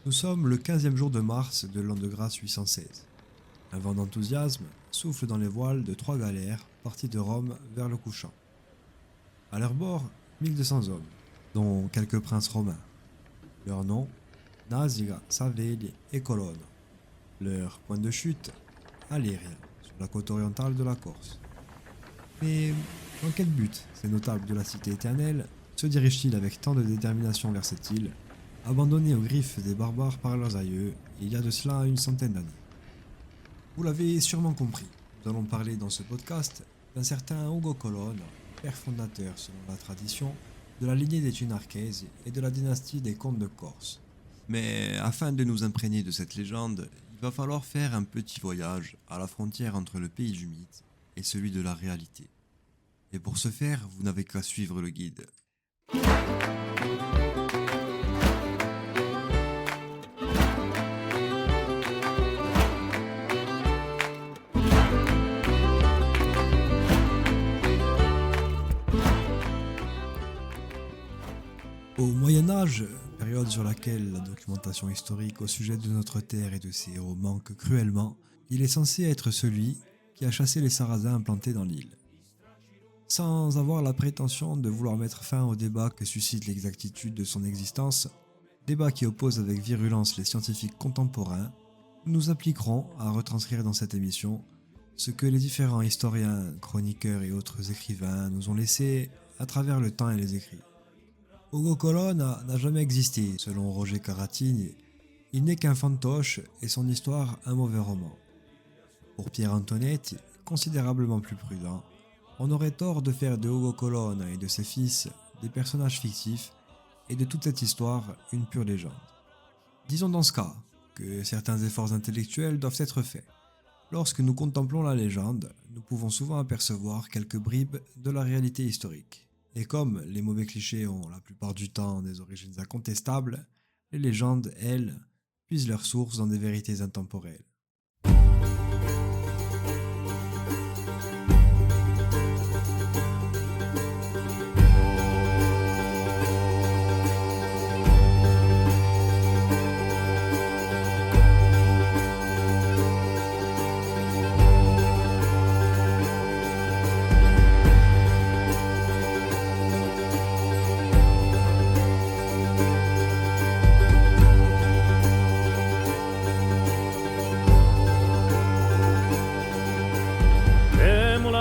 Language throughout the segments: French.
Nous sommes le 15e jour de mars de l'an de grâce 816. Un vent d'enthousiasme souffle dans les voiles de 3 galères parties de Rome vers le couchant. À leur bord, 1200 hommes, dont quelques princes romains. Leurs noms, Nasica, Savelli et Colonne. Leur point de chute, Aléria, sur la côte orientale de la Corse. Mais dans quel but ces notables de la cité éternelle se dirigent-ils avec tant de détermination vers cette île, abandonnée aux griffes des barbares par leurs aïeux il y a de cela une centaine d'années? Vous l'avez sûrement compris, nous allons parler dans ce podcast d'un certain Ugo Colonne, père fondateur selon la tradition de la lignée des Trinarchesi et de la dynastie des comtes de Corse. Mais afin de nous imprégner de cette légende, il va falloir faire un petit voyage à la frontière entre le pays du mythe et celui de la réalité. Et pour ce faire, vous n'avez qu'à suivre le guide. Au Moyen Âge, période sur laquelle la documentation historique au sujet de notre terre et de ses héros manque cruellement, il est censé être celui qui a chassé les Sarrasins implantés dans l'île. Sans avoir la prétention de vouloir mettre fin au débat que suscite l'exactitude de son existence, débat qui oppose avec virulence les scientifiques contemporains, nous nous appliquerons à retranscrire dans cette émission ce que les différents historiens, chroniqueurs et autres écrivains nous ont laissé à travers le temps et les écrits. Ugo Colonne n'a jamais existé, selon Roger Caratini. Il n'est qu'un fantoche et son histoire un mauvais roman. Pour Pierre Antonetti, considérablement plus prudent, on aurait tort de faire de Ugo Colonne et de ses fils des personnages fictifs et de toute cette histoire une pure légende. Disons dans ce cas que certains efforts intellectuels doivent être faits. Lorsque nous contemplons la légende, nous pouvons souvent apercevoir quelques bribes de la réalité historique. Et comme les mauvais clichés ont la plupart du temps des origines incontestables, les légendes, elles, puisent leur source dans des vérités intemporelles.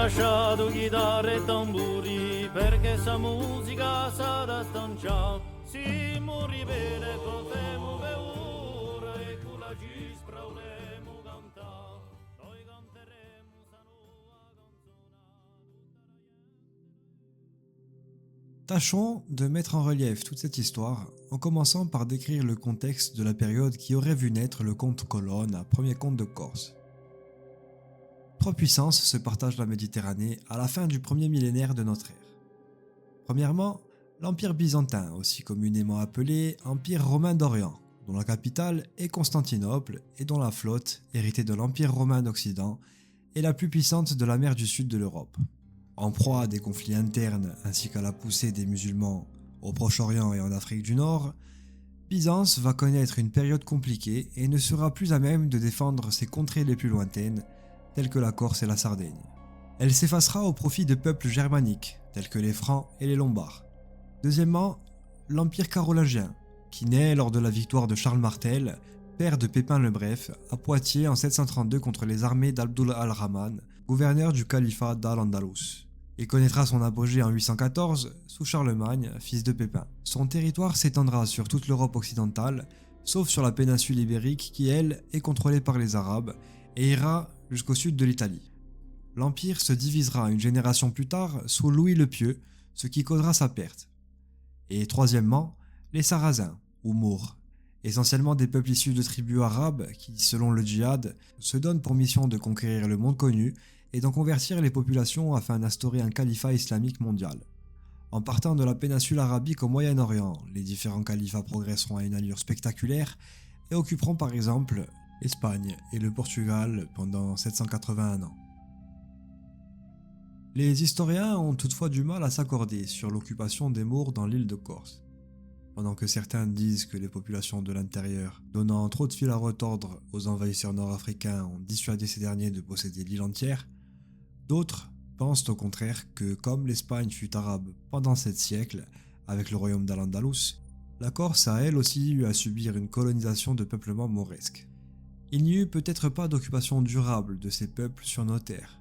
Lasciato chitarre e tamburi perché sa musica sa da stanciare si morì bene potremo ora e con la cistra volemo cantare noi canteremo sta nuova canzone. Tâchons de mettre en relief toute cette histoire en commençant par décrire le contexte de la période qui aurait vu naître le comte Colonne, premier comte de Corse. Trois puissances se partagent la Méditerranée à la fin du premier millénaire de notre ère. Premièrement, l'Empire byzantin, aussi communément appelé Empire romain d'Orient, dont la capitale est Constantinople et dont la flotte, héritée de l'Empire romain d'Occident, est la plus puissante de la mer du sud de l'Europe. En proie à des conflits internes ainsi qu'à la poussée des musulmans au Proche-Orient et en Afrique du Nord, Byzance va connaître une période compliquée et ne sera plus à même de défendre ses contrées les plus lointaines, telles que la Corse et la Sardaigne. Elle s'effacera au profit de peuples germaniques, tels que les Francs et les Lombards. Deuxièmement, l'Empire carolingien, qui naît lors de la victoire de Charles Martel, père de Pépin le Bref, à Poitiers en 732 contre les armées d'Abdul al-Rahman, gouverneur du califat d'Al-Andalus. Il connaîtra son apogée en 814 sous Charlemagne, fils de Pépin. Son territoire s'étendra sur toute l'Europe occidentale, sauf sur la péninsule ibérique qui, elle, est contrôlée par les Arabes, et ira jusqu'au sud de l'Italie. L'Empire se divisera une génération plus tard sous Louis le Pieux, ce qui causera sa perte. Et troisièmement, les Sarrasins, ou Mours, essentiellement des peuples issus de tribus arabes qui, selon le djihad, se donnent pour mission de conquérir le monde connu et d'en convertir les populations afin d'instaurer un califat islamique mondial. En partant de la péninsule arabique au Moyen-Orient, les différents califats progresseront à une allure spectaculaire et occuperont par exemple l'Espagne et le Portugal pendant 781 ans. Les historiens ont toutefois du mal à s'accorder sur l'occupation des Maures dans l'île de Corse. Pendant que certains disent que les populations de l'intérieur, donnant trop de fil à retordre aux envahisseurs nord-africains, ont dissuadé ces derniers de posséder l'île entière, d'autres pensent au contraire que, comme l'Espagne fut arabe pendant 7 siècles avec le royaume d'Al-Andalus, la Corse a elle aussi eu à subir une colonisation de peuplements mauresques. Il n'y eut peut-être pas d'occupation durable de ces peuples sur nos terres,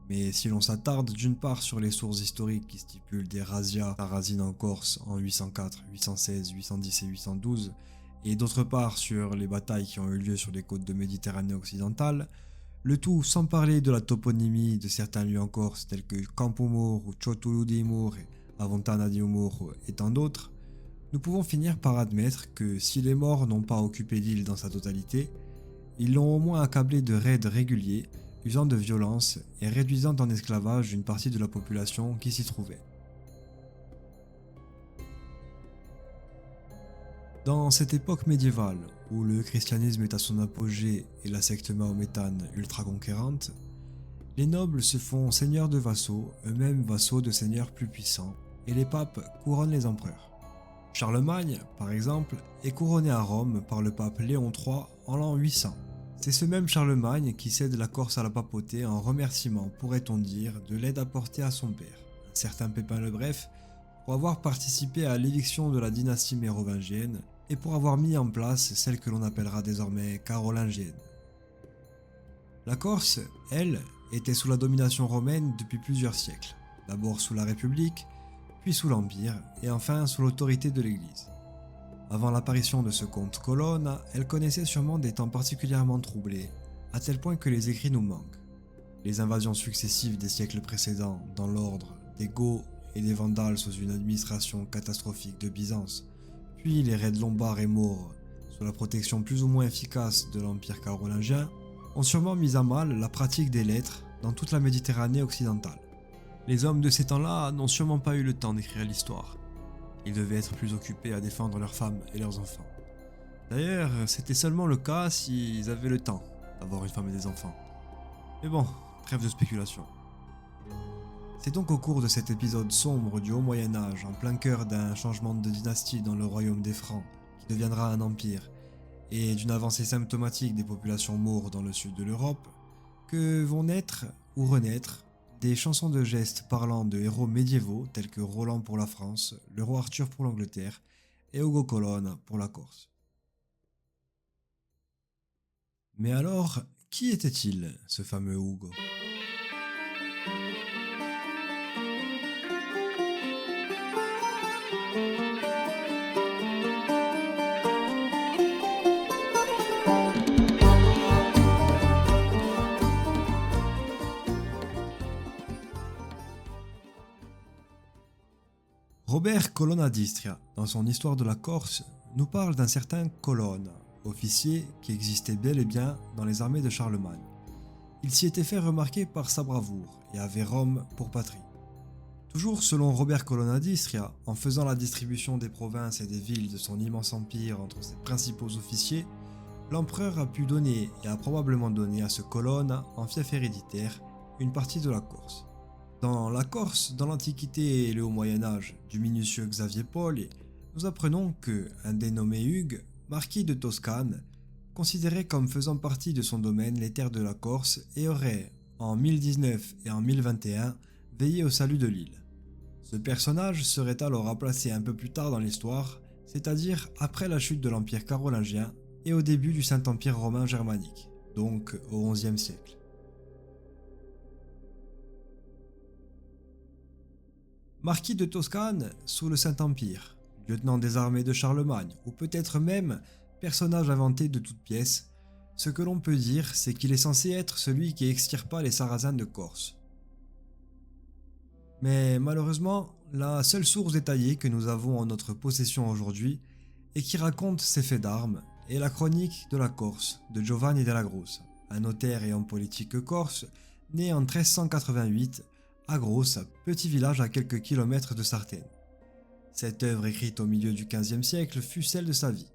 mais si l'on s'attarde d'une part sur les sources historiques qui stipulent des razzias sarrasines en Corse en 804, 816, 810 et 812, et d'autre part sur les batailles qui ont eu lieu sur les côtes de Méditerranée occidentale, le tout sans parler de la toponymie de certains lieux en Corse tels que Campomor ou Ciotulu di Mur, Avontana di Mur et tant d'autres, nous pouvons finir par admettre que si les Maures n'ont pas occupé l'île dans sa totalité, ils l'ont au moins accablé de raids réguliers, usant de violence et réduisant en esclavage une partie de la population qui s'y trouvait. Dans cette époque médiévale, où le christianisme est à son apogée et la secte mahométane ultra conquérante, les nobles se font seigneurs de vassaux, eux-mêmes vassaux de seigneurs plus puissants, et les papes couronnent les empereurs. Charlemagne, par exemple, est couronné à Rome par le pape Léon III en l'an 800. C'est ce même Charlemagne qui cède la Corse à la papauté en remerciement, pourrait-on dire, de l'aide apportée à son père, un certain Pépin le Bref, pour avoir participé à l'éviction de la dynastie mérovingienne et pour avoir mis en place celle que l'on appellera désormais carolingienne. La Corse, elle, était sous la domination romaine depuis plusieurs siècles, d'abord sous la République, puis sous l'Empire, et enfin sous l'autorité de l'Église. Avant l'apparition de ce comte Colonna, elle connaissait sûrement des temps particulièrement troublés, à tel point que les écrits nous manquent. Les invasions successives des siècles précédents, dans l'ordre des Goths et des Vandales sous une administration catastrophique de Byzance, puis les raids lombards et maures sous la protection plus ou moins efficace de l'Empire carolingien, ont sûrement mis à mal la pratique des lettres dans toute la Méditerranée occidentale. Les hommes de ces temps-là n'ont sûrement pas eu le temps d'écrire l'histoire. Ils devaient être plus occupés à défendre leurs femmes et leurs enfants. D'ailleurs, c'était seulement le cas s'ils avaient le temps d'avoir une femme et des enfants. Mais bon, trêve de spéculation. C'est donc au cours de cet épisode sombre du Haut Moyen-Âge, en plein cœur d'un changement de dynastie dans le royaume des Francs, qui deviendra un empire, et d'une avancée symptomatique des populations maures dans le sud de l'Europe, que vont naître ou renaître des chansons de gestes parlant de héros médiévaux tels que Roland pour la France, le roi Arthur pour l'Angleterre et Ugo Colonna pour la Corse. Mais alors, qui était-il, ce fameux Ugo ? Robert Colonna d'Istria, dans son Histoire de la Corse, nous parle d'un certain Colonna, officier qui existait bel et bien dans les armées de Charlemagne. Il s'y était fait remarquer par sa bravoure et avait Rome pour patrie. Toujours selon Robert Colonna d'Istria, en faisant la distribution des provinces et des villes de son immense empire entre ses principaux officiers, l'empereur a pu donner et a probablement donné à ce Colonna, en fief héréditaire, une partie de la Corse. Dans la Corse, dans l'Antiquité et le Haut Moyen-Âge, du minutieux Xavier Paul, nous apprenons que un dénommé Hugues, marquis de Toscane, considérait comme faisant partie de son domaine les terres de la Corse et aurait, en 1019 et en 1021, veillé au salut de l'île. Ce personnage serait alors remplacé un peu plus tard dans l'histoire, c'est-à-dire après la chute de l'Empire carolingien et au début du Saint-Empire romain germanique, donc au XIe siècle. Marquis de Toscane sous le Saint-Empire, lieutenant des armées de Charlemagne, ou peut-être même personnage inventé de toutes pièces, ce que l'on peut dire, c'est qu'il est censé être celui qui extirpa les Sarrasins de Corse. Mais malheureusement, la seule source détaillée que nous avons en notre possession aujourd'hui et qui raconte ces faits d'armes est la chronique de la Corse de Giovanni della Grossa, un notaire et homme politique corse né en 1388 à Grossa, petit village à quelques kilomètres de Sartène. Cette œuvre écrite au milieu du XVe siècle fut celle de sa vie.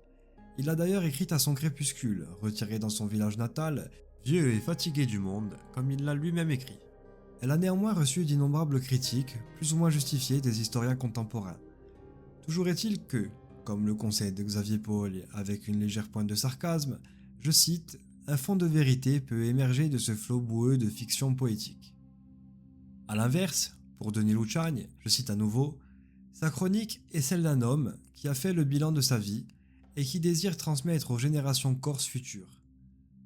Il l'a d'ailleurs écrite à son crépuscule, retiré dans son village natal, vieux et fatigué du monde, comme il l'a lui-même écrit. Elle a néanmoins reçu d'innombrables critiques, plus ou moins justifiées des historiens contemporains. Toujours est-il que, comme le conseil de Xavier Paul avec une légère pointe de sarcasme, je cite, « Un fond de vérité peut émerger de ce flot boueux de fiction poétique ». A l'inverse, pour Denis Louchagne, je cite à nouveau, « Sa chronique est celle d'un homme qui a fait le bilan de sa vie et qui désire transmettre aux générations corses futures.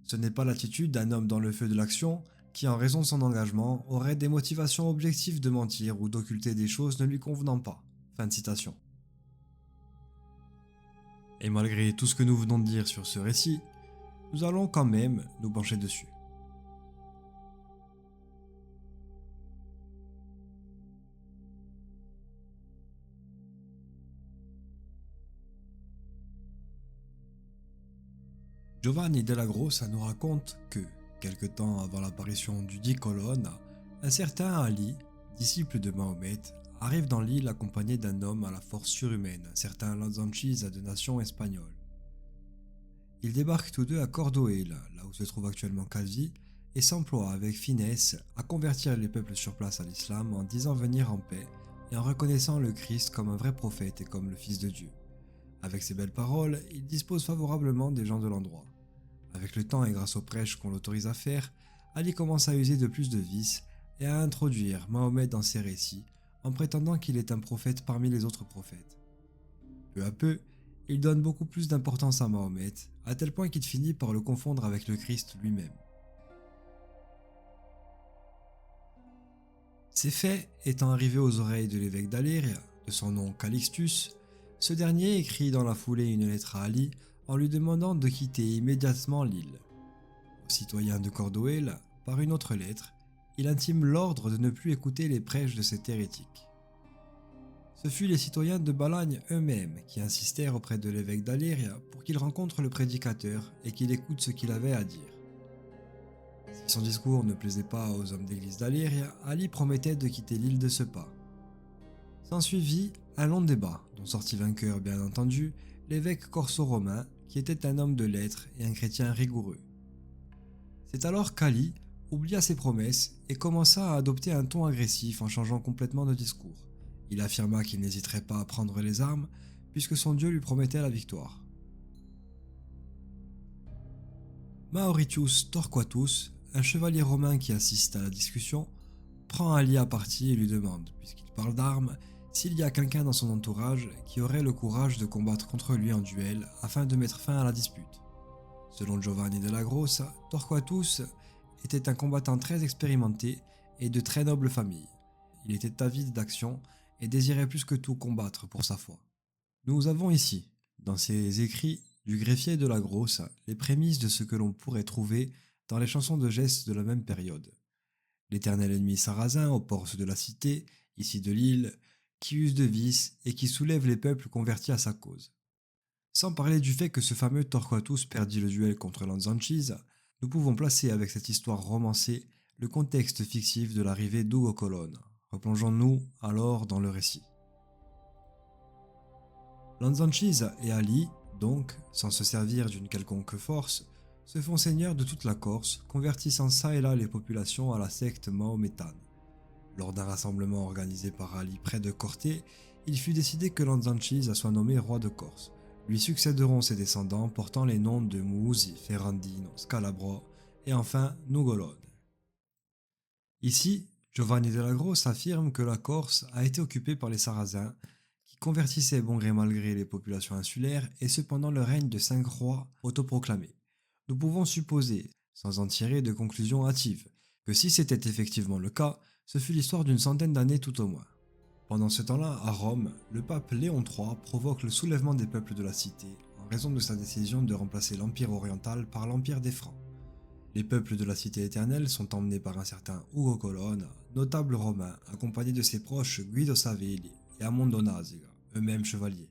Ce n'est pas l'attitude d'un homme dans le feu de l'action qui, en raison de son engagement, aurait des motivations objectives de mentir ou d'occulter des choses ne lui convenant pas. » Fin de citation. Et malgré tout ce que nous venons de dire sur ce récit, nous allons quand même nous pencher dessus. Giovanni della Grossa nous raconte que, quelque temps avant l'apparition du dit Colonna, un certain Ali, disciple de Mahomet, arrive dans l'île accompagné d'un homme à la force surhumaine, un certain Lanzanchisa de nation espagnole. Ils débarquent tous deux à Cordoel, là où se trouve actuellement Calvi, et s'emploient avec finesse à convertir les peuples sur place à l'islam en disant venir en paix et en reconnaissant le Christ comme un vrai prophète et comme le Fils de Dieu. Avec ces belles paroles, il dispose favorablement des gens de l'endroit. Avec le temps et grâce aux prêches qu'on l'autorise à faire, Ali commence à user de plus de vices et à introduire Mahomet dans ses récits en prétendant qu'il est un prophète parmi les autres prophètes. Peu à peu, il donne beaucoup plus d'importance à Mahomet, à tel point qu'il finit par le confondre avec le Christ lui-même. Ces faits étant arrivés aux oreilles de l'évêque d'Aléria, de son nom Calixtus, ce dernier écrit dans la foulée une lettre à Ali en lui demandant de quitter immédiatement l'île. Aux citoyens de Cordoel, par une autre lettre, il intime l'ordre de ne plus écouter les prêches de cet hérétique. Ce fut les citoyens de Balagne eux-mêmes qui insistèrent auprès de l'évêque d'Aléria pour qu'il rencontre le prédicateur et qu'il écoute ce qu'il avait à dire. Si son discours ne plaisait pas aux hommes d'église d'Aléria, Ali promettait de quitter l'île de ce pas. S'ensuivit un long débat, dont sortit vainqueur bien entendu l'évêque corso-romain, qui était un homme de lettres et un chrétien rigoureux. C'est alors qu'Ali oublia ses promesses et commença à adopter un ton agressif en changeant complètement de discours. Il affirma qu'il n'hésiterait pas à prendre les armes, puisque son Dieu lui promettait la victoire. Mauritius Torquatus, un chevalier romain qui assiste à la discussion, prend Ali à partie et lui demande, puisqu'il parle d'armes, s'il y a quelqu'un dans son entourage qui aurait le courage de combattre contre lui en duel afin de mettre fin à la dispute. Selon Giovanni della Grossa, Torquatus était un combattant très expérimenté et de très noble famille. Il était avide d'action et désirait plus que tout combattre pour sa foi. Nous avons ici, dans ses écrits du greffier de la Grosse, les prémices de ce que l'on pourrait trouver dans les chansons de gestes de la même période. L'éternel ennemi sarrasin aux portes de la cité, ici de l'île, qui use de vices et qui soulève les peuples convertis à sa cause. Sans parler du fait que ce fameux Torquatus perdit le duel contre Lanzanchisa, nous pouvons placer avec cette histoire romancée le contexte fictif de l'arrivée d'Ugo Colonna. Replongeons-nous alors dans le récit. Lanzanchisa et Ali, donc, sans se servir d'une quelconque force, se font seigneurs de toute la Corse, convertissant ça et là les populations à la secte mahométane. Lors d'un rassemblement organisé par Ali près de Corté, il fut décidé que Lanzanchisa soit nommé roi de Corse. Lui succéderont ses descendants portant les noms de Musi, Ferrandino, Scalabro et enfin Nugolone. Ici, Giovanni della Grosse affirme que la Corse a été occupée par les Sarrasins, qui convertissaient bon gré mal gré les populations insulaires et cependant le règne de 5 rois autoproclamés. Nous pouvons supposer, sans en tirer de conclusions hâtives, que si c'était effectivement le cas, ce fut l'histoire d'une centaine d'années tout au moins. Pendant ce temps-là, à Rome, le pape Léon III provoque le soulèvement des peuples de la cité en raison de sa décision de remplacer l'Empire oriental par l'Empire des Francs. Les peuples de la cité éternelle sont emmenés par un certain Ugo Colonna, notable romain, accompagné de ses proches Guido Savelli et Amondo Nasica, eux-mêmes chevaliers.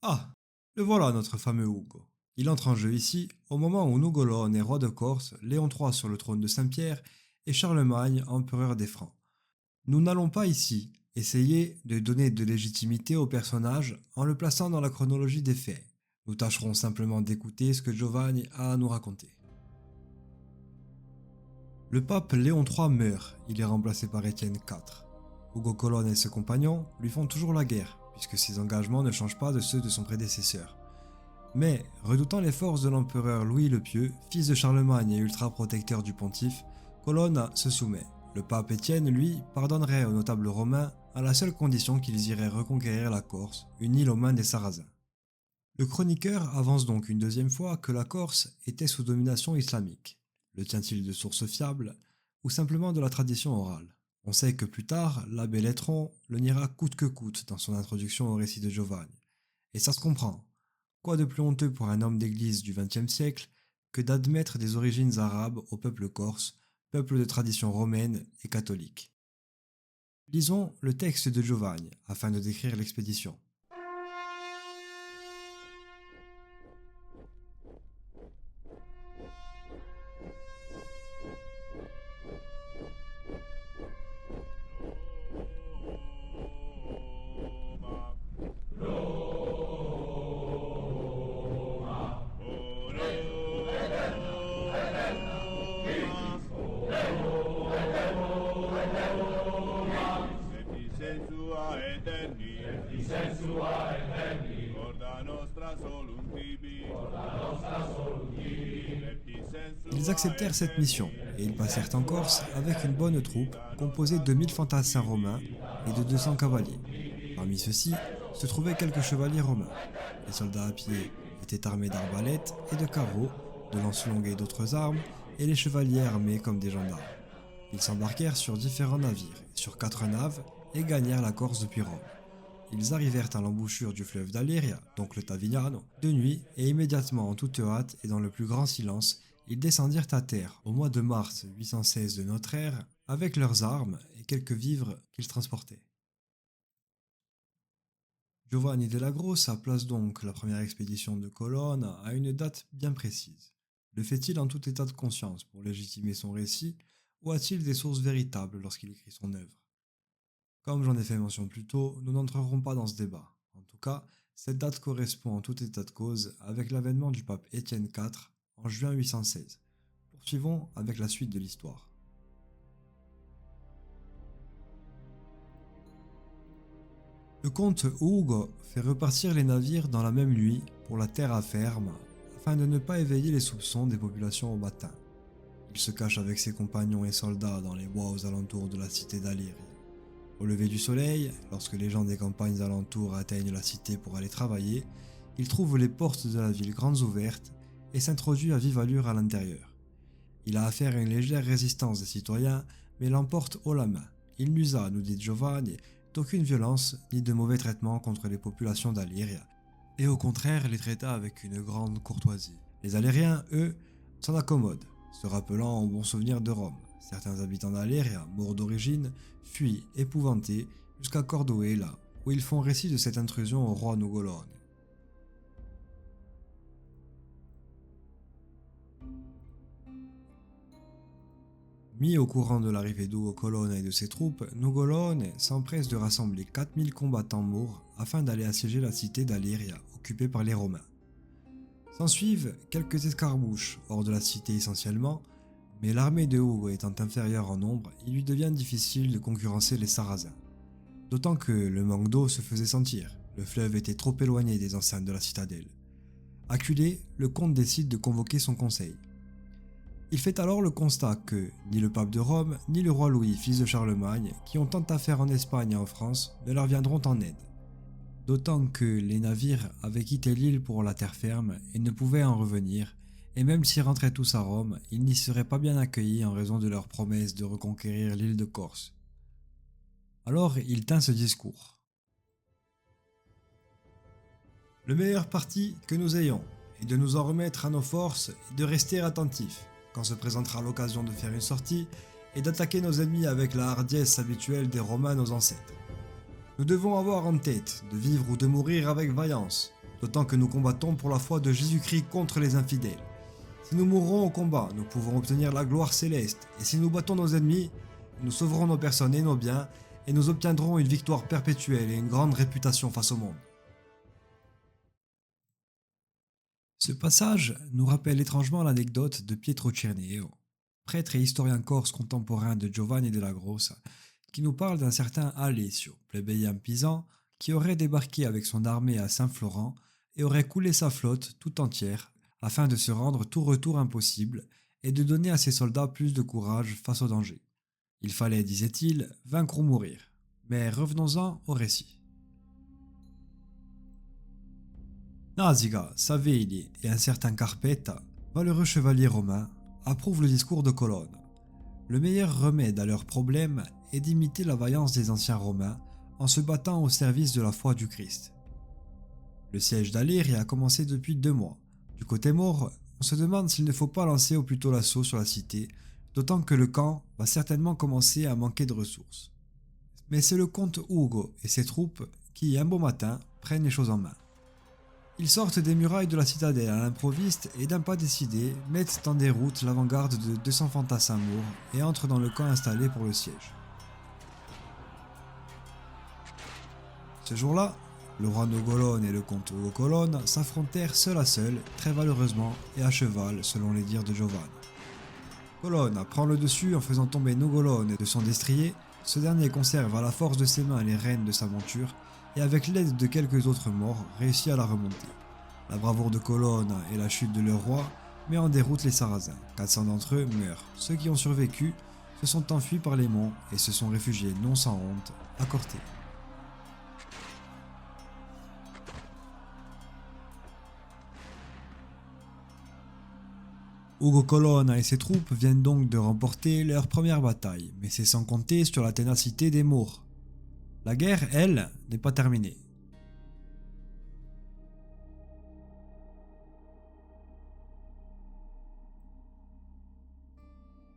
Ah, le voilà notre fameux Ugo. Il entre en jeu ici, au moment où Nugolone est roi de Corse, Léon III sur le trône de Saint-Pierre et Charlemagne empereur des Francs. Nous n'allons pas ici essayer de donner de légitimité au personnage en le plaçant dans la chronologie des faits. Nous tâcherons simplement d'écouter ce que Giovanni a à nous raconter. Le pape Léon III meurt, il est remplacé par Étienne IV. Ugo Colonna et ses compagnons lui font toujours la guerre, puisque ses engagements ne changent pas de ceux de son prédécesseur. Mais, redoutant les forces de l'empereur Louis le Pieux, fils de Charlemagne et ultra-protecteur du pontife, Colonne se soumet. Le pape Étienne, lui, pardonnerait aux notables romains à la seule condition qu'ils iraient reconquérir la Corse, une île aux mains des Sarrasins. Le chroniqueur avance donc une deuxième fois que la Corse était sous domination islamique. Le tient-il de sources fiables ou simplement de la tradition orale? On sait que plus tard, l'abbé Lettron le niera coûte que coûte dans son introduction au récit de Giovanni. Et ça se comprend. Quoi de plus honteux pour un homme d'église du XXe siècle que d'admettre des origines arabes au peuple corse, peuple de tradition romaine et catholique. Lisons le texte de Giovanni afin de décrire l'expédition. Ils acceptèrent cette mission et ils passèrent en Corse avec une bonne troupe composée de 1000 fantassins romains et de 200 cavaliers. Parmi ceux-ci se trouvaient quelques chevaliers romains. Les soldats à pied étaient armés d'arbalètes et de carreaux, de lances longues et d'autres armes, et les chevaliers armés comme des gendarmes. Ils s'embarquèrent sur différents navires, sur 4 naves, et gagnèrent la Corse depuis Rome. Ils arrivèrent à l'embouchure du fleuve d'Aleria, donc le Tavignano, de nuit, et immédiatement en toute hâte et dans le plus grand silence, ils descendirent à terre au mois de mars 816 de notre ère avec leurs armes et quelques vivres qu'ils transportaient. Giovanni della Grossa place donc la première expédition de Colonne à une date bien précise. Le fait-il en tout état de conscience pour légitimer son récit ou a-t-il des sources véritables lorsqu'il écrit son œuvre? Comme j'en ai fait mention plus tôt, nous n'entrerons pas dans ce débat. En tout cas, cette date correspond en tout état de cause avec l'avènement du pape Étienne IV en juin 816. Poursuivons avec la suite de l'histoire. Le comte Ugo fait repartir les navires dans la même nuit pour la terre à ferme afin de ne pas éveiller les soupçons des populations au matin. Il se cache avec ses compagnons et soldats dans les bois aux alentours de la cité d'Alyrie. Au lever du soleil, lorsque les gens des campagnes alentours atteignent la cité pour aller travailler, il trouve les portes de la ville grandes ouvertes et s'introduit à vive allure à l'intérieur. Il a affaire à une légère résistance des citoyens, mais l'emporte haut la main. Il n'usa, nous dit Giovanni, d'aucune violence ni de mauvais traitements contre les populations d'Alyria, et au contraire les traita avec une grande courtoisie. Les Alériens, eux, s'en accommodent, se rappelant en bon souvenir de Rome. Certains habitants d'Alyria, morts d'origine, fuient, épouvantés, jusqu'à Corduela, où ils font récit de cette intrusion au roi Nugolone. Mis au courant de l'arrivée d'Ugo Colonna et de ses troupes, Nugolone s'empresse de rassembler 4000 combattants mours afin d'aller assiéger la cité d'Alyria, occupée par les Romains. S'ensuivent quelques escarmouches hors de la cité essentiellement, mais l'armée de Ugo étant inférieure en nombre, il lui devient difficile de concurrencer les Sarrasins. D'autant que le manque d'eau se faisait sentir, le fleuve était trop éloigné des enceintes de la citadelle. Acculé, le comte décide de convoquer son conseil. Il fait alors le constat que ni le pape de Rome, ni le roi Louis, fils de Charlemagne, qui ont tant à faire en Espagne et en France, ne leur viendront en aide. D'autant que les navires avaient quitté l'île pour la terre ferme et ne pouvaient en revenir, et même s'ils rentraient tous à Rome, ils n'y seraient pas bien accueillis en raison de leur promesse de reconquérir l'île de Corse. Alors il tint ce discours. Le meilleur parti que nous ayons est de nous en remettre à nos forces et de rester attentifs quand se présentera l'occasion de faire une sortie et d'attaquer nos ennemis avec la hardiesse habituelle des Romains nos ancêtres. Nous devons avoir en tête de vivre ou de mourir avec vaillance, d'autant que nous combattons pour la foi de Jésus-Christ contre les infidèles. Si nous mourrons au combat, nous pouvons obtenir la gloire céleste, et si nous battons nos ennemis, nous sauverons nos personnes et nos biens, et nous obtiendrons une victoire perpétuelle et une grande réputation face au monde. Ce passage nous rappelle étrangement l'anecdote de Pietro Cerneo, prêtre et historien corse contemporain de Giovanni della Grossa, qui nous parle d'un certain Alessio, plébéien pisan, qui aurait débarqué avec son armée à Saint-Florent et aurait coulé sa flotte tout entière afin de se rendre tout retour impossible et de donner à ses soldats plus de courage face au danger. Il fallait, disait-il, vaincre ou mourir. Mais revenons-en au récit. Naziga, Savelli et un certain Carpetta, valeureux chevaliers romains, approuvent le discours de Colonne. Le meilleur remède à leurs problèmes est d'imiter la vaillance des anciens Romains en se battant au service de la foi du Christ. Le siège d'Alyrie a commencé depuis 2 mois. Du côté maure, on se demande s'il ne faut pas lancer au plus tôt l'assaut sur la cité, d'autant que le camp va certainement commencer à manquer de ressources. Mais c'est le comte Ugo et ses troupes qui, un beau matin, prennent les choses en main. Ils sortent des murailles de la citadelle à l'improviste et d'un pas décidé, mettent en déroute l'avant-garde de 200 fantassins maures et entrent dans le camp installé pour le siège. Ce jour-là, le roi Nogolone et le comte Ugo Colonne s'affrontèrent seul à seul, très valeureusement et à cheval selon les dires de Giovanni. Colonne prend le dessus en faisant tomber Nogolone de son destrier, ce dernier conserve à la force de ses mains les rênes de sa monture et avec l'aide de quelques autres morts réussit à la remonter. La bravoure de Colonne et la chute de leur roi met en déroute les Sarrasins. 400 d'entre eux meurent. Ceux qui ont survécu se sont enfuis par les monts et se sont réfugiés non sans honte à Corté. Ugo Colonne et ses troupes viennent donc de remporter leur première bataille, mais c'est sans compter sur la ténacité des Maures. La guerre, elle, n'est pas terminée.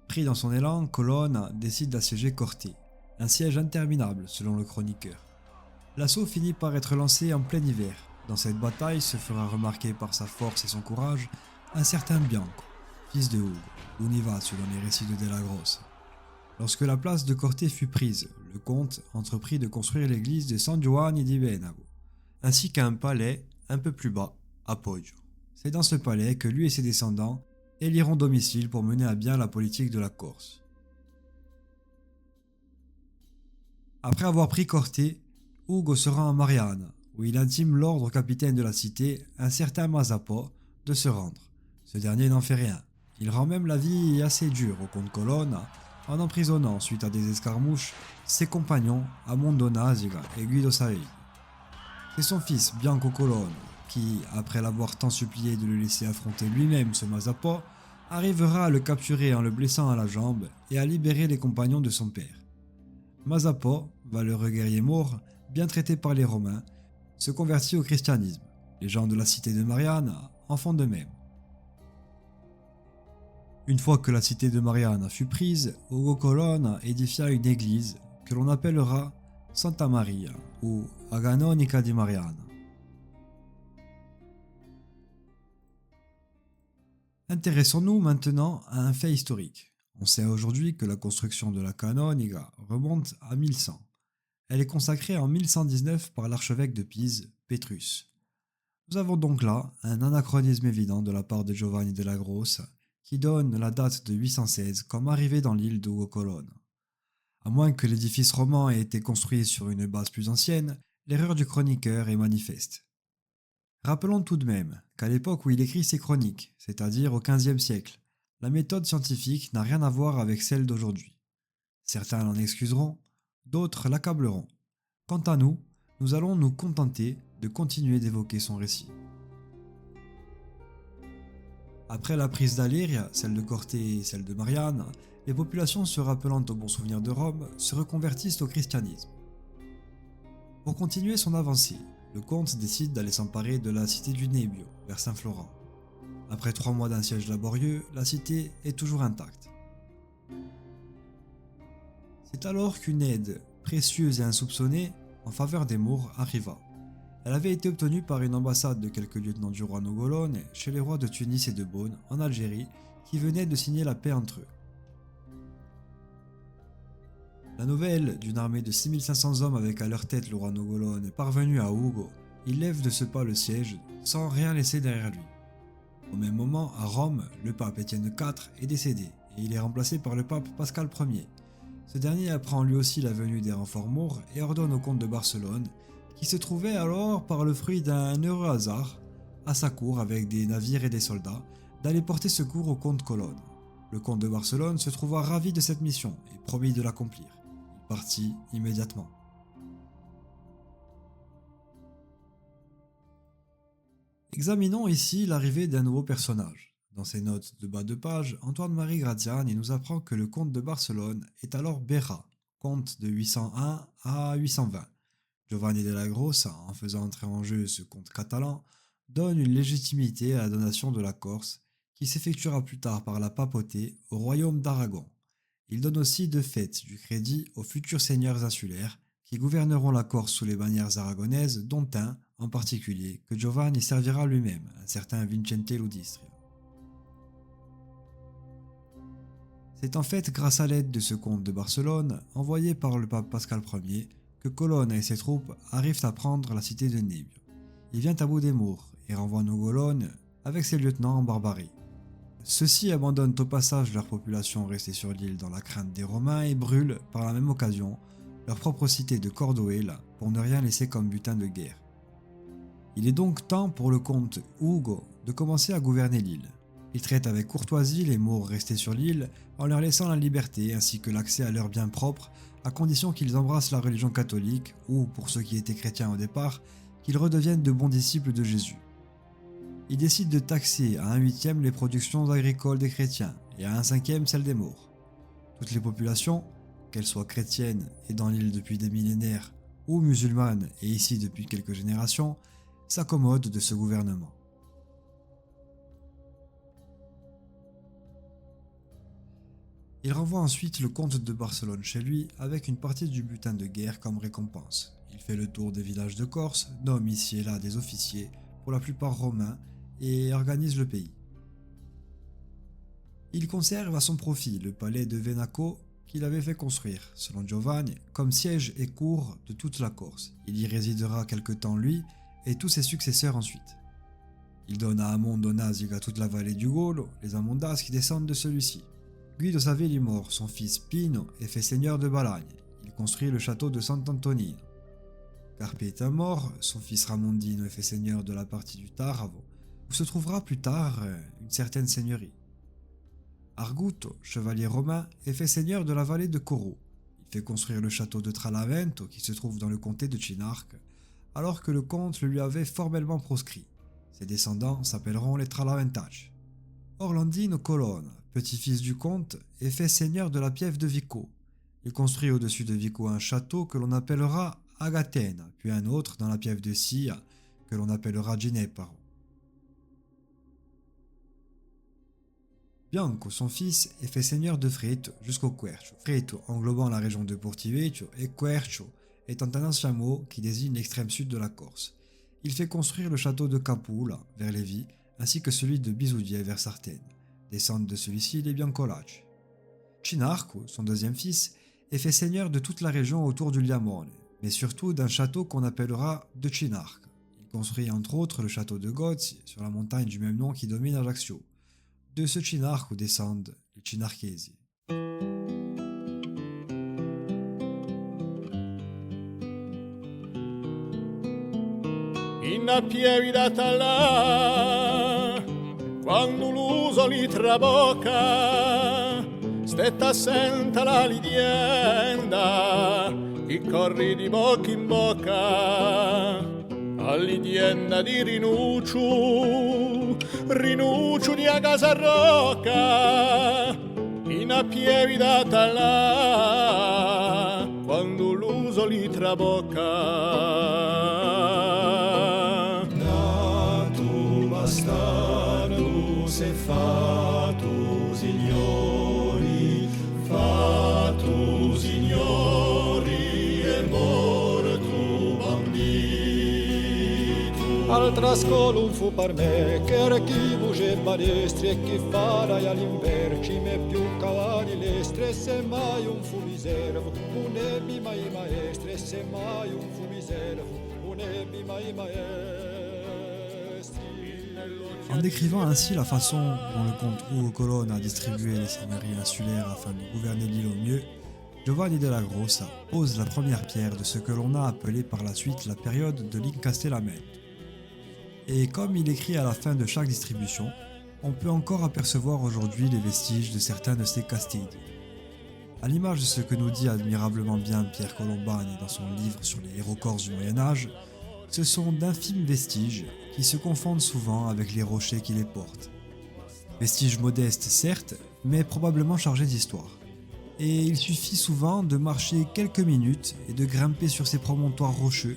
Pris dans son élan, Colonne décide d'assiéger Corté, un siège interminable selon le chroniqueur. L'assaut finit par être lancé en plein hiver. Dans cette bataille se fera remarquer par sa force et son courage un certain Bianco, fils de Ugo, Univa selon les récits de Della Grossa. Lorsque la place de Corté fut prise, le comte entreprit de construire l'église de San Giovanni di Venago, ainsi qu'un palais un peu plus bas, à Poggio. C'est dans ce palais que lui et ses descendants éliront domicile pour mener à bien la politique de la Corse. Après avoir pris Corté, Ugo se rend à Mariana, où il intime l'ordre au capitaine de la cité, un certain Mazappa, de se rendre. Ce dernier n'en fait rien. Il rend même la vie assez dure au comte Colonne en emprisonnant, suite à des escarmouches, ses compagnons Amondo Naziga et Guido Savelli. C'est son fils Bianco Colonne qui, après l'avoir tant supplié de le laisser affronter lui-même ce Mazappa, arrivera à le capturer en le blessant à la jambe et à libérer les compagnons de son père. Mazappa, valeureux guerrier maure, bien traité par les Romains, se convertit au christianisme. Les gens de la cité de Mariana en font de même. Une fois que la cité de Mariana fut prise, Ugo Colonne édifia une église que l'on appellera Santa Maria ou Aganonica di Mariana. Intéressons-nous maintenant à un fait historique. On sait aujourd'hui que la construction de la Canonica remonte à 1100. Elle est consacrée en 1119 par l'archevêque de Pise, Pétrus. Nous avons donc là un anachronisme évident de la part de Giovanni della Grossa, qui donne la date de 816 comme arrivée dans l'île d'Ugo Colonne. À moins que l'édifice roman ait été construit sur une base plus ancienne, l'erreur du chroniqueur est manifeste. Rappelons tout de même qu'à l'époque où il écrit ses chroniques, c'est-à-dire au XVe siècle, la méthode scientifique n'a rien à voir avec celle d'aujourd'hui. Certains l'en excuseront, d'autres l'accableront. Quant à nous, nous allons nous contenter de continuer d'évoquer son récit. Après la prise d'Alyrie, celle de Corté et celle de Mariane, les populations se rappelant au bon souvenir de Rome se reconvertissent au christianisme. Pour continuer son avancée, le comte décide d'aller s'emparer de la cité du Nebbio, vers Saint-Florent. Après 3 mois d'un siège laborieux, la cité est toujours intacte. C'est alors qu'une aide, précieuse et insoupçonnée, en faveur des Maures arriva. Elle avait été obtenue par une ambassade de quelques lieutenants du roi Nogolone chez les rois de Tunis et de Beaune, en Algérie, qui venaient de signer la paix entre eux. La nouvelle d'une armée de 6500 hommes avec à leur tête le roi Nogolone parvenue à Ugo, il lève de ce pas le siège sans rien laisser derrière lui. Au même moment, à Rome, le pape Étienne IV est décédé et il est remplacé par le pape Pascal Ier. Ce dernier apprend lui aussi la venue des renforts maures et ordonne au comte de Barcelone, qui se trouvait alors par le fruit d'un heureux hasard à sa cour avec des navires et des soldats d'aller porter secours au comte Colonne. Le comte de Barcelone se trouva ravi de cette mission et promit de l'accomplir. Il partit immédiatement. Examinons ici l'arrivée d'un nouveau personnage. Dans ses notes de bas de page, Antoine-Marie Gratiani nous apprend que le comte de Barcelone est alors Berra, comte de 801 à 820. Giovanni della Grossa, en faisant entrer en jeu ce comte catalan, donne une légitimité à la donation de la Corse, qui s'effectuera plus tard par la papauté au royaume d'Aragon. Il donne aussi de fait du crédit aux futurs seigneurs insulaires qui gouverneront la Corse sous les bannières aragonaises, dont un, en particulier, que Giovanni servira lui-même, un certain Vincente Ludistria. C'est en fait grâce à l'aide de ce comte de Barcelone, envoyé par le pape Pascal Ier, que Colonne et ses troupes arrivent à prendre la cité de Nébio. Il vient à bout des Mours et renvoie Nogolone avec ses lieutenants en Barbarie. Ceux-ci abandonnent au passage leur population restée sur l'île dans la crainte des Romains et brûlent, par la même occasion, leur propre cité de Cordoël pour ne rien laisser comme butin de guerre. Il est donc temps pour le comte Ugo de commencer à gouverner l'île. Il traite avec courtoisie les Maures restés sur l'île en leur laissant la liberté ainsi que l'accès à leurs biens propres à condition qu'ils embrassent la religion catholique ou, pour ceux qui étaient chrétiens au départ, qu'ils redeviennent de bons disciples de Jésus. Il décide de taxer à 1/8 les productions agricoles des chrétiens et à 1/5 celles des Maures. Toutes les populations, qu'elles soient chrétiennes et dans l'île depuis des millénaires ou musulmanes et ici depuis quelques générations, s'accommodent de ce gouvernement. Il renvoie ensuite le comte de Barcelone chez lui avec une partie du butin de guerre comme récompense. Il fait le tour des villages de Corse, nomme ici et là des officiers, pour la plupart romains, et organise le pays. Il conserve à son profit le palais de Venaco qu'il avait fait construire, selon Giovanni, comme siège et cour de toute la Corse. Il y résidera quelque temps lui et tous ses successeurs ensuite. Il donne à Amondo Nasica toute la vallée du Golo, les Amondas qui descendent de celui-ci. Guido Savelli mort, son fils Pino, est fait seigneur de Balagne. Il construit le château de Sant'Antonino. Carpeta mort, son fils Ramondino est fait seigneur de la partie du Taravo, où se trouvera plus tard une certaine seigneurie. Arguto, chevalier romain, est fait seigneur de la vallée de Coro. Il fait construire le château de Tralavento qui se trouve dans le comté de Cinarque, alors que le comte le lui avait formellement proscrit. Ses descendants s'appelleront les Tralaventacci. Orlandino Colonna, petit-fils du comte, est fait seigneur de la piève de Vico. Il construit au-dessus de Vico un château que l'on appellera Agatena, puis un autre dans la piève de Sia que l'on appellera Gineparo. Bianco, son fils, est fait seigneur de Freto jusqu'au Quercio. Freto englobant la région de Portivecchio et Quercio étant un ancien mot qui désigne l'extrême sud de la Corse. Il fait construire le château de Capula vers Lévis ainsi que celui de Bisoudier vers Sartène. Descendent de celui-ci les Biancolacci. Cinarco, son deuxième fils, est fait seigneur de toute la région autour du Liamone, mais surtout d'un château qu'on appellera de Cinarque. Il construit entre autres le château de Gozzi sur la montagne du même nom qui domine Ajaccio. De ce Cinarco descendent les Cinarchesi. In piedi da là, quando l'uso li trabocca, stetta senta la lidienda, chi corri di bocca in bocca, all'idienda di Rinuccio di a casa rocca, in piedi da là, quando l'uso li trabocca. Bastardos e fatus ignori e mortu bandito. Al trascolum fu par me, che chi buge balestri e chi farai all'inverci me più cavalli lestre, se mai un fu miservo, un ebbi mai maestre, se mai un fu miservo, un ebbi mai maestri. En décrivant ainsi la façon dont le comte Ugo Colonna a distribué les seigneuries insulaires afin de gouverner l'île au mieux, Giovanni della Grossa pose la première pierre de ce que l'on a appelé par la suite la période de l'Incastellamento. Et comme il écrit à la fin de chaque distribution, on peut encore apercevoir aujourd'hui les vestiges de certains de ces castidi. À l'image de ce que nous dit admirablement bien Pierre Colombani dans son livre sur les héros corses du Moyen-Âge, ce sont d'infimes vestiges qui se confondent souvent avec les rochers qui les portent. Vestiges modestes certes, mais probablement chargés d'histoire. Et il suffit souvent de marcher quelques minutes et de grimper sur ces promontoires rocheux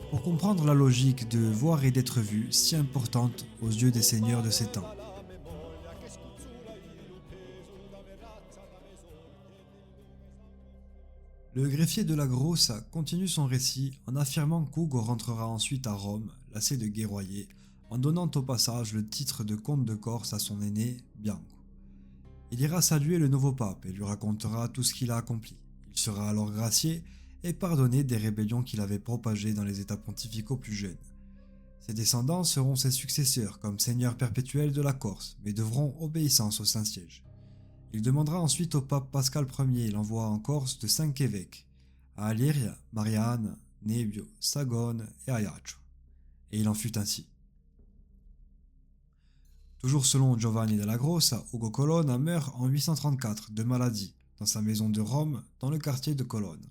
pour comprendre la logique de voir et d'être vu si importante aux yeux des seigneurs de ces temps. Le greffier de la Grosse continue son récit en affirmant qu'Ugo rentrera ensuite à Rome, lassé de guerroyer, en donnant au passage le titre de comte de Corse à son aîné, Bianco. Il ira saluer le nouveau pape et lui racontera tout ce qu'il a accompli. Il sera alors gracié et pardonné des rébellions qu'il avait propagées dans les états pontificaux plus jeunes. Ses descendants seront ses successeurs comme seigneurs perpétuels de la Corse, mais devront obéissance au Saint-Siège. Il demandera ensuite au pape Pascal Ier l'envoi en Corse de 5 évêques, à Aliria, Marianne, Nebbio, Sagone et Ajaccio. Et il en fut ainsi. Toujours selon Giovanni della Grossa, Ugo Colonna meurt en 834 de maladie dans sa maison de Rome dans le quartier de Colonne.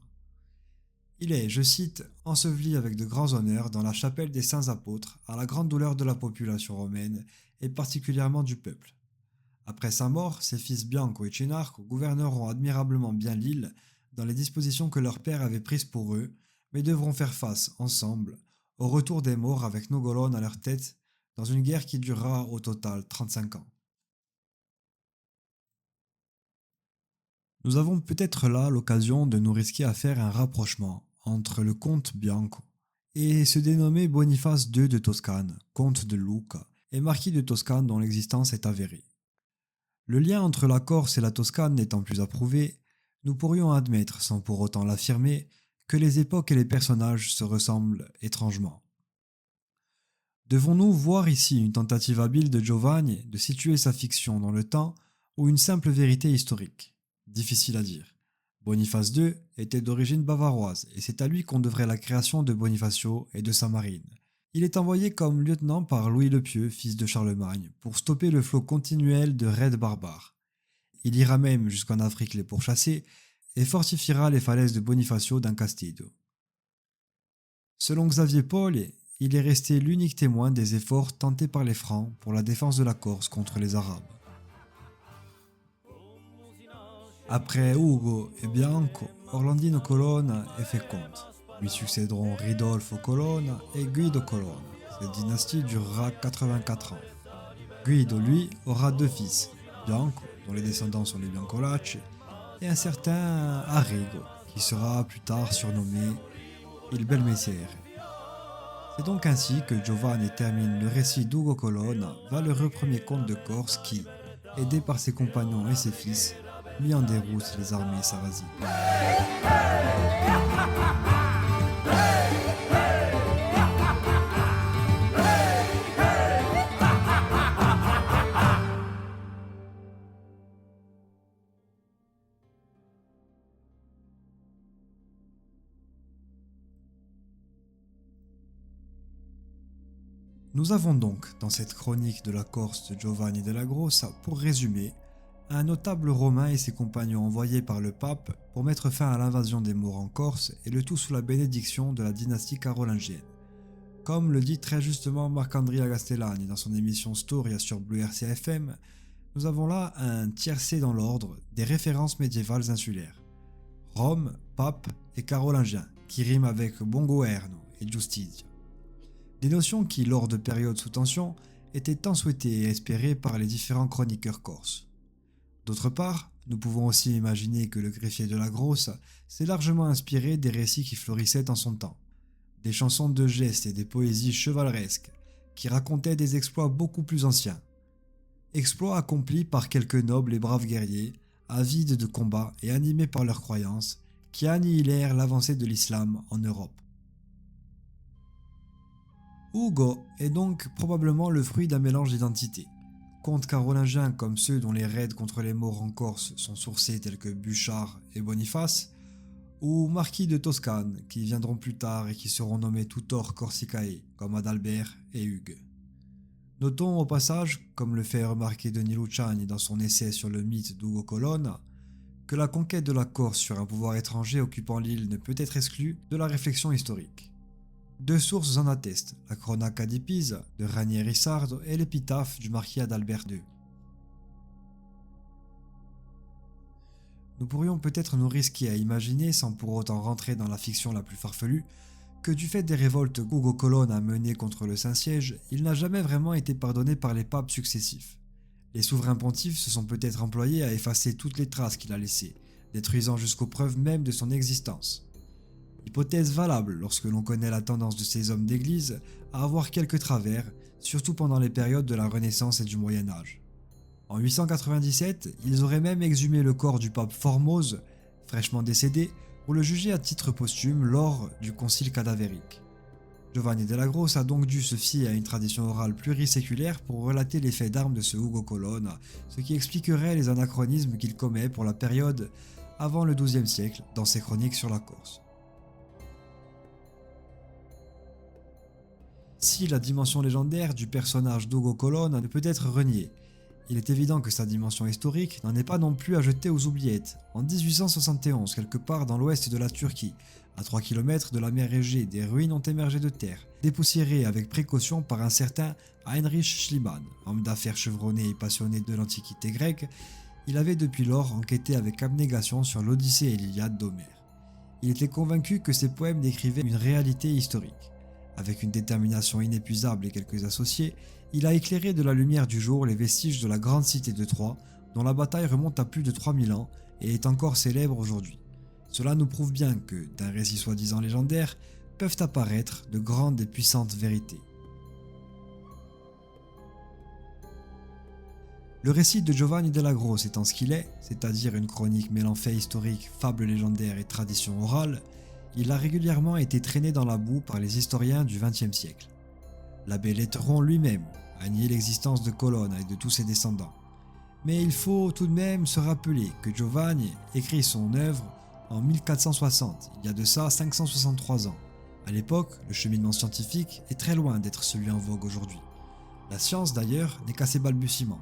Il est, je cite, enseveli avec de grands honneurs dans la chapelle des Saints Apôtres à la grande douleur de la population romaine et particulièrement du peuple. Après sa mort, ses fils Bianco et Cenarco gouverneront admirablement bien l'île dans les dispositions que leur père avait prises pour eux, mais devront faire face, ensemble, au retour des morts avec Nogolone à leur tête dans une guerre qui durera au total 35 ans. Nous avons peut-être là l'occasion de nous risquer à faire un rapprochement entre le comte Bianco et ce dénommé Boniface II de Toscane, comte de Lucca, et marquis de Toscane dont l'existence est avérée. Le lien entre la Corse et la Toscane n'étant plus approuvé, nous pourrions admettre, sans pour autant l'affirmer, que les époques et les personnages se ressemblent étrangement. Devons-nous voir ici une tentative habile de Giovanni de situer sa fiction dans le temps ou une simple vérité historique ? Difficile à dire. Boniface II était d'origine bavaroise et c'est à lui qu'on devrait la création de Bonifacio et de sa marine. Il est envoyé comme lieutenant par Louis le Pieux, fils de Charlemagne, pour stopper le flot continuel de raids barbares. Il ira même jusqu'en Afrique les pourchasser et fortifiera les falaises de Bonifacio d'un castillo. Selon Xavier Paul, il est resté l'unique témoin des efforts tentés par les Francs pour la défense de la Corse contre les Arabes. Après Ugo et Bianco, Orlandino Colonna est fait comte. Lui succéderont Ridolfo Colonna et Guido Colonna. Cette dynastie durera 84 ans. Guido, lui, aura 2 fils, Bianco, dont les descendants sont les Biancolacci, et un certain Arrigo, qui sera plus tard surnommé Il Bel Messiere. C'est donc ainsi que Giovanni termine le récit d'Ugo Colonna, valeureux premier comte de Corse qui, aidé par ses compagnons et ses fils, mit en déroute les armées sarrasines. Nous avons donc, dans cette chronique de la Corse de Giovanni della Grossa, pour résumer, un notable romain et ses compagnons envoyés par le pape pour mettre fin à l'invasion des Maures en Corse et le tout sous la bénédiction de la dynastie carolingienne. Comme le dit très justement Marc-Andrea Castellani dans son émission Storia sur Bleu RCFM, nous avons là un tiercé dans l'ordre des références médiévales insulaires. Rome, pape et carolingien, qui riment avec bongoerno et giustizia. Des notions qui, lors de périodes sous tension, étaient tant souhaitées et espérées par les différents chroniqueurs corses. D'autre part, nous pouvons aussi imaginer que le greffier de la Grosse s'est largement inspiré des récits qui florissaient en son temps, des chansons de gestes et des poésies chevaleresques qui racontaient des exploits beaucoup plus anciens. Exploits accomplis par quelques nobles et braves guerriers, avides de combat et animés par leurs croyances, qui annihilèrent l'avancée de l'islam en Europe. Ugo est donc probablement le fruit d'un mélange d'identités. Comtes carolingiens comme ceux dont les raids contre les Maures en Corse sont sourcés tels que Buchard et Boniface, ou marquis de Toscane, qui viendront plus tard et qui seront nommés tutor Corsicae, comme Adalbert et Hugues. Notons au passage, comme le fait remarquer Denis Luciani dans son essai sur le mythe d'Ugo Colonna, que la conquête de la Corse sur un pouvoir étranger occupant l'île ne peut être exclue de la réflexion historique. Deux sources en attestent, la Cronaca di Pisa de Ranieri Sardo et l'épitaphe du marquis Adalbert II. Nous pourrions peut-être nous risquer à imaginer, sans pour autant rentrer dans la fiction la plus farfelue, que du fait des révoltes qu'Ugo Colonna a menées contre le Saint-Siège, il n'a jamais vraiment été pardonné par les papes successifs. Les souverains pontifes se sont peut-être employés à effacer toutes les traces qu'il a laissées, détruisant jusqu'aux preuves même de son existence. Hypothèse valable lorsque l'on connaît la tendance de ces hommes d'église à avoir quelques travers, surtout pendant les périodes de la Renaissance et du Moyen-Âge. En 897, ils auraient même exhumé le corps du pape Formose, fraîchement décédé, pour le juger à titre posthume lors du concile cadavérique. Giovanni della Grosse a donc dû se fier à une tradition orale pluriséculaire pour relater les faits d'armes de ce Ugo Colonna, ce qui expliquerait les anachronismes qu'il commet pour la période avant le XIIe siècle dans ses chroniques sur la Corse. Si la dimension légendaire du personnage d'Ugo Colonna ne peut être reniée, il est évident que sa dimension historique n'en est pas non plus à jeter aux oubliettes. En 1871, quelque part dans l'ouest de la Turquie, à 3 km de la mer Égée, des ruines ont émergé de terre, dépoussiérées avec précaution par un certain Heinrich Schliemann, homme d'affaires chevronné et passionné de l'Antiquité grecque. Il avait depuis lors enquêté avec abnégation sur l'Odyssée et l'Iliade d'Homère. Il était convaincu que ses poèmes décrivaient une réalité historique. Avec une détermination inépuisable et quelques associés, il a éclairé de la lumière du jour les vestiges de la grande cité de Troie, dont la bataille remonte à plus de 3000 ans et est encore célèbre aujourd'hui. Cela nous prouve bien que, d'un récit soi-disant légendaire, peuvent apparaître de grandes et puissantes vérités. Le récit de Giovanni della Grosse étant ce qu'il est, c'est-à-dire une chronique mêlant faits historiques, fables légendaires et traditions orales, il a régulièrement été traîné dans la boue par les historiens du XXe siècle. L'abbé Letteron lui-même a nié l'existence de Colonna et de tous ses descendants. Mais il faut tout de même se rappeler que Giovanni écrit son œuvre en 1460, il y a de ça 563 ans. À l'époque, le cheminement scientifique est très loin d'être celui en vogue aujourd'hui. La science d'ailleurs n'est qu'à ses balbutiements.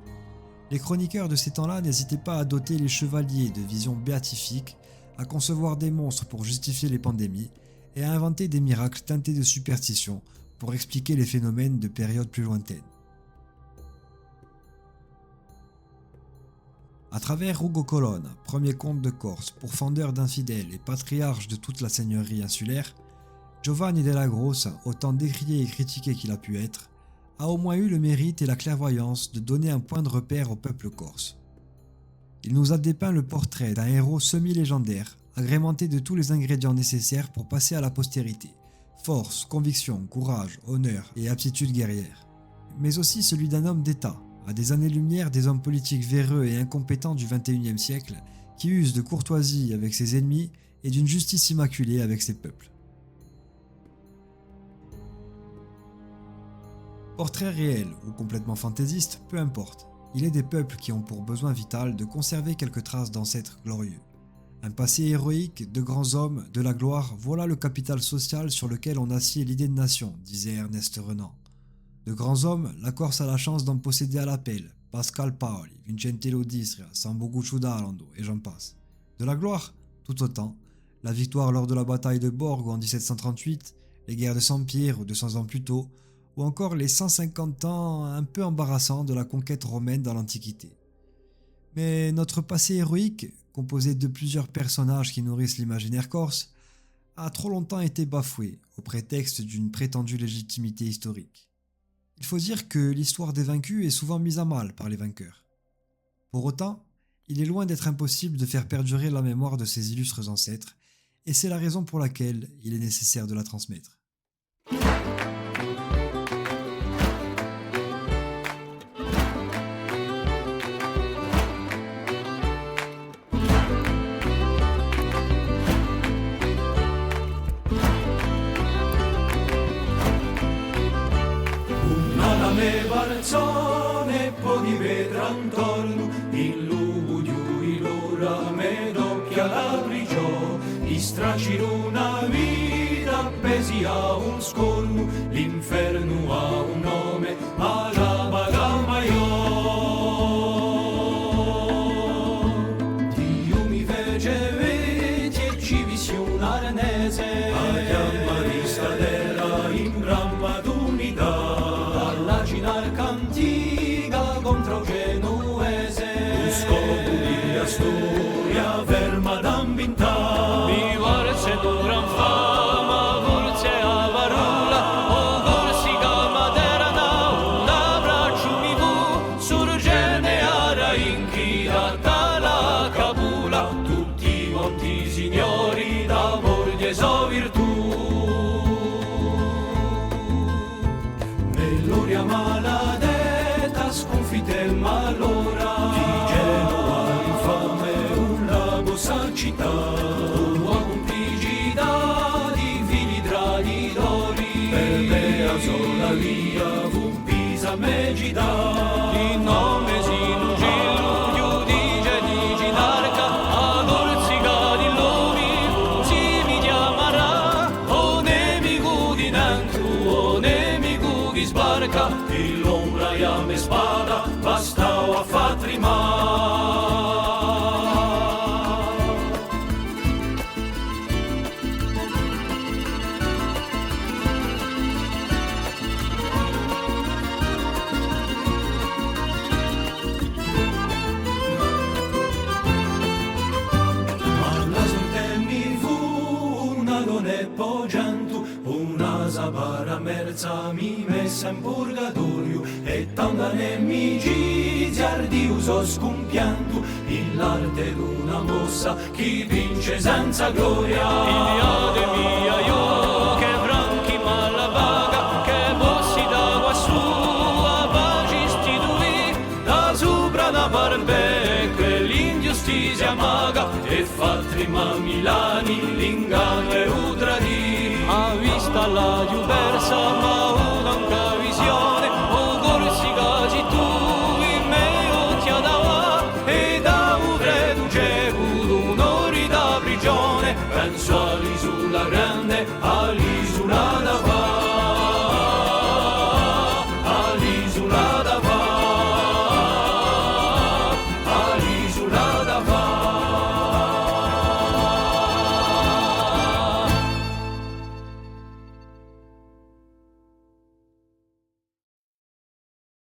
Les chroniqueurs de ces temps-là n'hésitaient pas à doter les chevaliers de visions béatifiques, à concevoir des monstres pour justifier les pandémies et à inventer des miracles teintés de superstition pour expliquer les phénomènes de périodes plus lointaines. À travers Ugo Colonna, premier comte de Corse, pourfendeur d'infidèles et patriarche de toute la seigneurie insulaire, Giovanni della Grosse, autant décrié et critiqué qu'il a pu être, a au moins eu le mérite et la clairvoyance de donner un point de repère au peuple corse. Il nous a dépeint le portrait d'un héros semi-légendaire, agrémenté de tous les ingrédients nécessaires pour passer à la postérité: force, conviction, courage, honneur et aptitude guerrière. Mais aussi celui d'un homme d'État, à des années-lumière des hommes politiques véreux et incompétents du XXIe siècle, qui usent de courtoisie avec ses ennemis et d'une justice immaculée avec ses peuples. Portrait réel ou complètement fantaisiste, peu importe, il est des peuples qui ont pour besoin vital de conserver quelques traces d'ancêtres glorieux. Un passé héroïque, de grands hommes, de la gloire, voilà le capital social sur lequel on assied l'idée de nation, disait Ernest Renan. De grands hommes, la Corse a la chance d'en posséder à l'appel, Pascal Paoli, Vincentello d'Istria, Sambugucciu d'Alando, et j'en passe. De la gloire, tout autant, la victoire lors de la bataille de Borgo en 1738, les guerres de Saint-Pierre 200 ans plus tôt, ou encore les 150 ans un peu embarrassants de la conquête romaine dans l'Antiquité. Mais notre passé héroïque, composé de plusieurs personnages qui nourrissent l'imaginaire corse, a trop longtemps été bafoué au prétexte d'une prétendue légitimité historique. Il faut dire que l'histoire des vaincus est souvent mise à mal par les vainqueurs. Pour autant, il est loin d'être impossible de faire perdurer la mémoire de ces illustres ancêtres, et c'est la raison pour laquelle il est nécessaire de la transmettre. Barzone, po' di vetro intorno, il lugudio, il loro me d'occhia la prigiò, stracci una vita appesi a un scolmo, l'inferno ha un nome, Alabagamaio. Dio mi fece veti e ci visi un arnese, a chiammarista della in ramma d'unità, alla cinarca antica contro genuese, un scopo di Astoria ferma d'ambintà. Mi forse duran fama, forse a varula, o Corsica Maderna, un abbraccio mi fu, surgene ara inchidata la Cabula, tutti i monti signori d'amor di so virtù. Meloria maladetta sconfitte malora, di Genova infame un lago sa città, tua complicità di fili traditori, per Bea sola via fu Pisa Megida, il nome sinugillo giudice di Ginarca, a Corsica di Lomi si mi chiamarà, o nemico di Nantu, o nemico di sbarca, e l'ombra e a me spada bastava a fatrimar. Alla sorte mi fu una donna e poggiantu, una sabara merza mi messa in purgatorio, e tanta nemicizia ardiu so scumpiantu, in l'arte d'una mossa chi vince senza gloria. Iliade mia io che franchi malabaga, che bossi da quassù a paci istituì, da sopra da parbe quell'ingiustizia maga, e fattrima Milani l'inganno e udradì, a vista la diversa ma